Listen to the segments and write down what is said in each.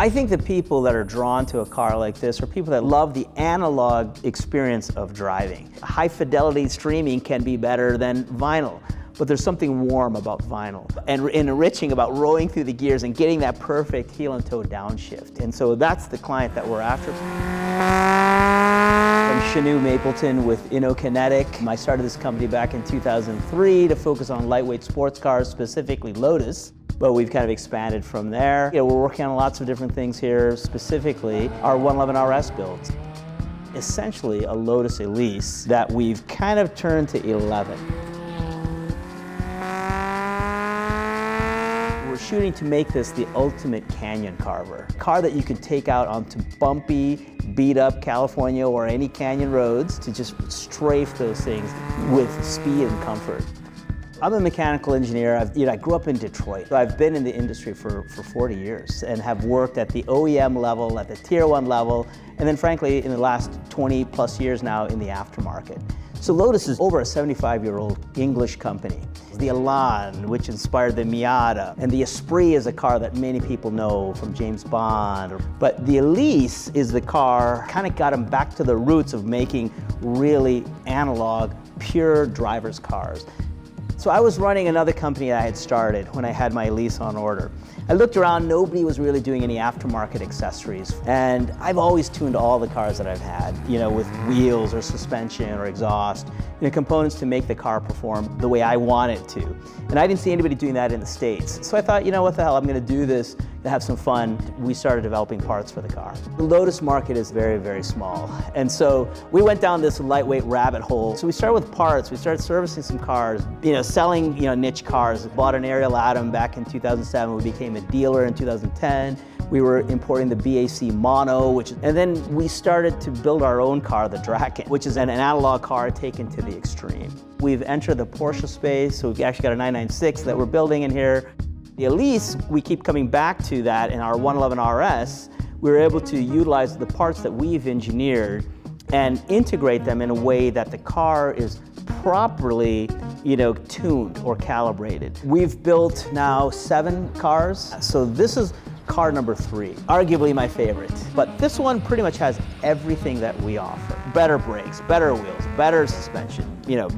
I think the people that are drawn to a car like this are people that love the analog experience of driving. High fidelity streaming can be better than vinyl, but there's something warm about vinyl and enriching about rolling through the gears and getting that perfect heel and toe downshift. And so that's the client that we're after. I'm Shanu Mapleton with InoKinetic. I started this company back in 2003 to focus on lightweight sports cars, specifically Lotus. But we've kind of expanded from there. We're working on lots of different things here, specifically our 111 RS builds. Essentially a Lotus Elise that we've kind of turned to 11. We're shooting to make this the ultimate canyon carver. A car that you can take out onto bumpy, beat up California or any canyon roads to just strafe those things with speed and comfort. I'm a mechanical engineer. I grew up in Detroit. I've been in the industry for 40 years and have worked at the OEM level, at the Tier 1 level, and then frankly, in the last 20 plus years now in the aftermarket. So Lotus is over a 75-year-old English company. The Elan, which inspired the Miata, and the Esprit is a car that many people know from James Bond. But the Elise is the car, kind of got them back to the roots of making really analog, pure driver's cars. So I was running another company I had started when I had my Elise on order. I looked around, nobody was really doing any aftermarket accessories. And I've always tuned all the cars that I've had, with wheels or suspension or exhaust, components to make the car perform the way I want it to. And I didn't see anybody doing that in the States. So I thought, what the hell, I'm gonna do this to have some fun. We started developing parts for the car. The Lotus market is very, very small. And so we went down this lightweight rabbit hole. So we started with parts, we started servicing some cars, selling niche cars. Bought an Ariel Atom back in 2007, we became a dealer in 2010. We were importing the BAC Mono, and then we started to build our own car, the Draken, which is an analog car taken to the extreme. We've entered the Porsche space, so we've actually got a 996 that we're building in here. The Elise, we keep coming back to that in our 111 RS. We were able to utilize the parts that we've engineered and integrate them in a way that the car is properly tuned or calibrated. We've built now 7 cars, so this is car number 3, arguably my favorite. But this one pretty much has everything that we offer. Better brakes, better wheels, better suspension,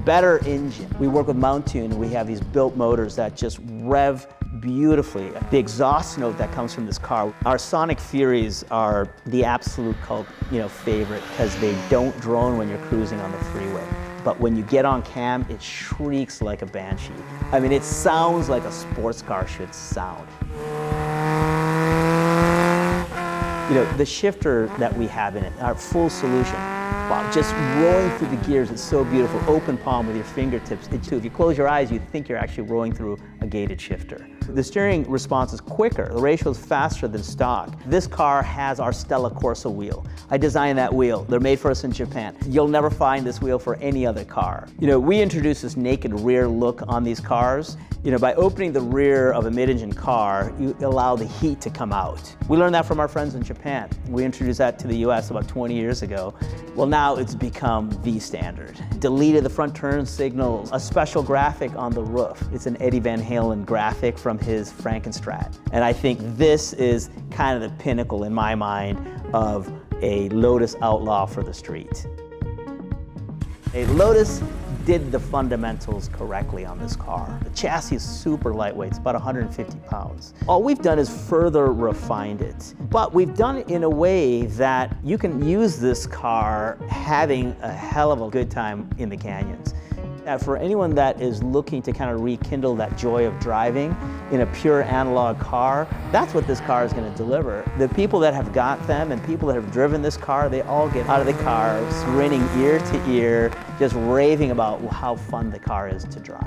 better engine. We work with Mountune, we have these built motors that just rev beautifully. The exhaust note that comes from this car, our Sonic Furies are the absolute cult, favorite because they don't drone when you're cruising on the freeway. But when you get on cam, it shrieks like a banshee. I mean, it sounds like a sports car should sound. The shifter that we have in it, our full solution, wow, just rolling through the gears, it's so beautiful. Open palm with your fingertips. If you close your eyes, you think you're actually rolling through a gated shifter. The steering response is quicker. The ratio is faster than stock. This car has our Stella Corsa wheel. I designed that wheel. They're made for us in Japan. You'll never find this wheel for any other car. We introduced this naked rear look on these cars. By opening the rear of a mid-engine car, you allow the heat to come out. We learned that from our friends in Japan. We introduced that to the US about 20 years ago. Well, now it's become the standard. Deleted the front turn signals, a special graphic on the roof. It's an Eddie Van Halen graphic from his Frankenstrat. And I think this is kind of the pinnacle in my mind of a Lotus Outlaw for the street. A Lotus did the fundamentals correctly on this car. The chassis is super lightweight, it's about 150 pounds. All we've done is further refined it, but we've done it in a way that you can use this car having a hell of a good time in the canyons. For anyone that is looking to kind of rekindle that joy of driving in a pure analog car, that's what this car is going to deliver. The people that have got them and people that have driven this car, they all get out of the car grinning ear to ear, just raving about how fun the car is to drive.